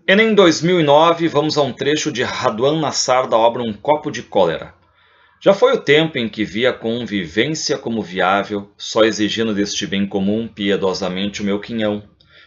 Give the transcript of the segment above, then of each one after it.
Enem 2009, vamos a um trecho de Raduan Nassar da obra Um Copo de Cólera. Já foi o tempo em que via a convivência como viável, só exigindo deste bem comum piedosamente o meu quinhão.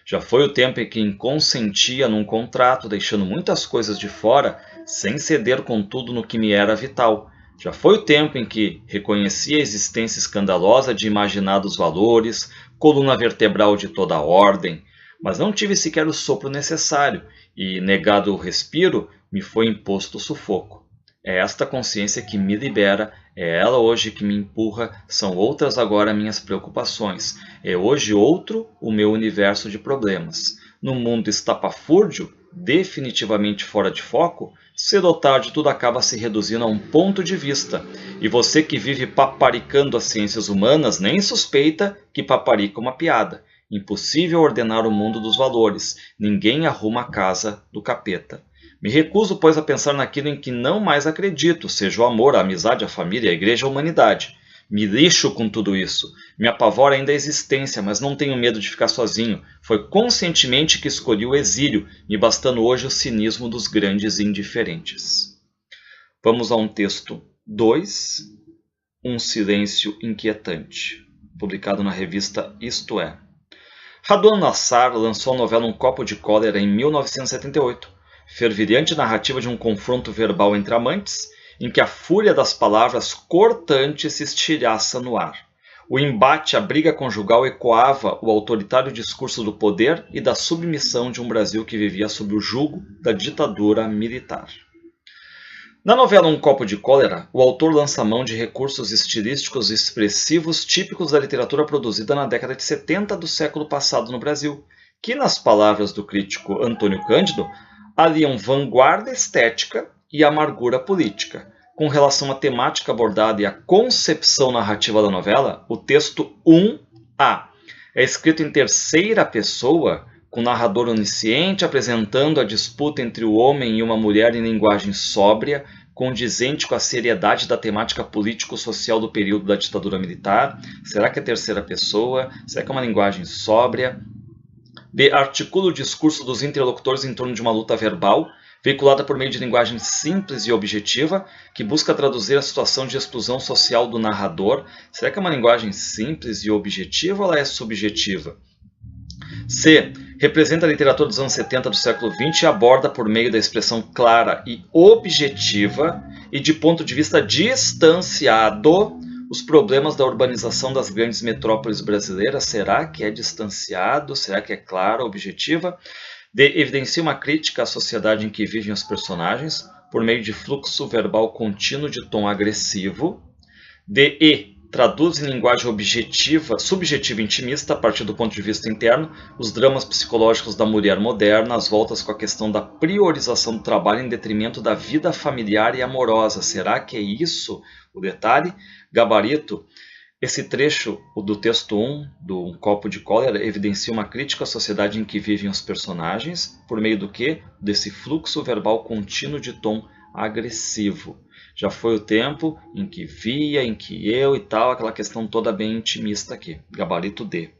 Já foi o tempo em que consentia num contrato, deixando muitas coisas de fora, sem ceder contudo no que me era vital. Já foi o tempo em que reconhecia a existência escandalosa de imaginados valores, coluna vertebral de toda a ordem, mas não tive sequer o sopro necessário, e, negado o respiro, me foi imposto o sufoco. É esta consciência que me libera, é ela hoje que me empurra, são outras agora minhas preocupações, é hoje outro o meu universo de problemas. No mundo estapafúrdio, definitivamente fora de foco, cedo ou tarde tudo acaba se reduzindo a um ponto de vista, e você que vive paparicando as ciências humanas nem suspeita que paparica uma piada. Impossível ordenar o mundo dos valores, ninguém arruma a casa do capeta. Me recuso, pois, a pensar naquilo em que não mais acredito, seja o amor, a amizade, a família, a igreja, a humanidade. Me lixo com tudo isso. Me apavora ainda a existência, mas não tenho medo de ficar sozinho. Foi conscientemente que escolhi o exílio, me bastando hoje o cinismo dos grandes indiferentes. Vamos a um texto 2, Um Silêncio Inquietante, publicado na revista Isto É. Raduan Nassar lançou a novela Um Copo de Cólera em 1978, fervilhante narrativa de um confronto verbal entre amantes, em que a fúria das palavras cortantes se estilhaça no ar. O embate, a briga conjugal ecoava o autoritário discurso do poder e da submissão de um Brasil que vivia sob o jugo da ditadura militar. Na novela Um Copo de Cólera, o autor lança mão de recursos estilísticos expressivos típicos da literatura produzida na década de 70 do século passado no Brasil, que, nas palavras do crítico Antônio Cândido, aliam vanguarda estética e amargura política. Com relação à temática abordada e à concepção narrativa da novela, o texto 1A é escrito em terceira pessoa, com o narrador onisciente apresentando a disputa entre o homem e uma mulher em linguagem sóbria, condizente com a seriedade da temática político-social do período da ditadura militar. Será que é terceira pessoa? Será que é uma linguagem sóbria? B. Articula o discurso dos interlocutores em torno de uma luta verbal, veiculada por meio de linguagem simples e objetiva, que busca traduzir a situação de exclusão social do narrador. Será que é uma linguagem simples e objetiva ou ela é subjetiva? C. Representa a literatura dos anos 70 do século XX e aborda por meio da expressão clara e objetiva e de ponto de vista distanciado os problemas da urbanização das grandes metrópoles brasileiras. Será que é distanciado? Será que é clara, objetiva? D. Evidencia uma crítica à sociedade em que vivem os personagens por meio de fluxo verbal contínuo de tom agressivo. D. E. Traduz em linguagem objetiva, subjetiva e intimista, a partir do ponto de vista interno, os dramas psicológicos da mulher moderna, as voltas com a questão da priorização do trabalho em detrimento da vida familiar e amorosa. Será que é isso o detalhe? Gabarito. Esse trecho do texto 1, do Um Copo de Cólera, evidencia uma crítica à sociedade em que vivem os personagens, por meio do quê? Desse fluxo verbal contínuo de tom agressivo. Já foi o tempo em que via, em que eu e tal, aquela questão toda bem intimista aqui. Gabarito D.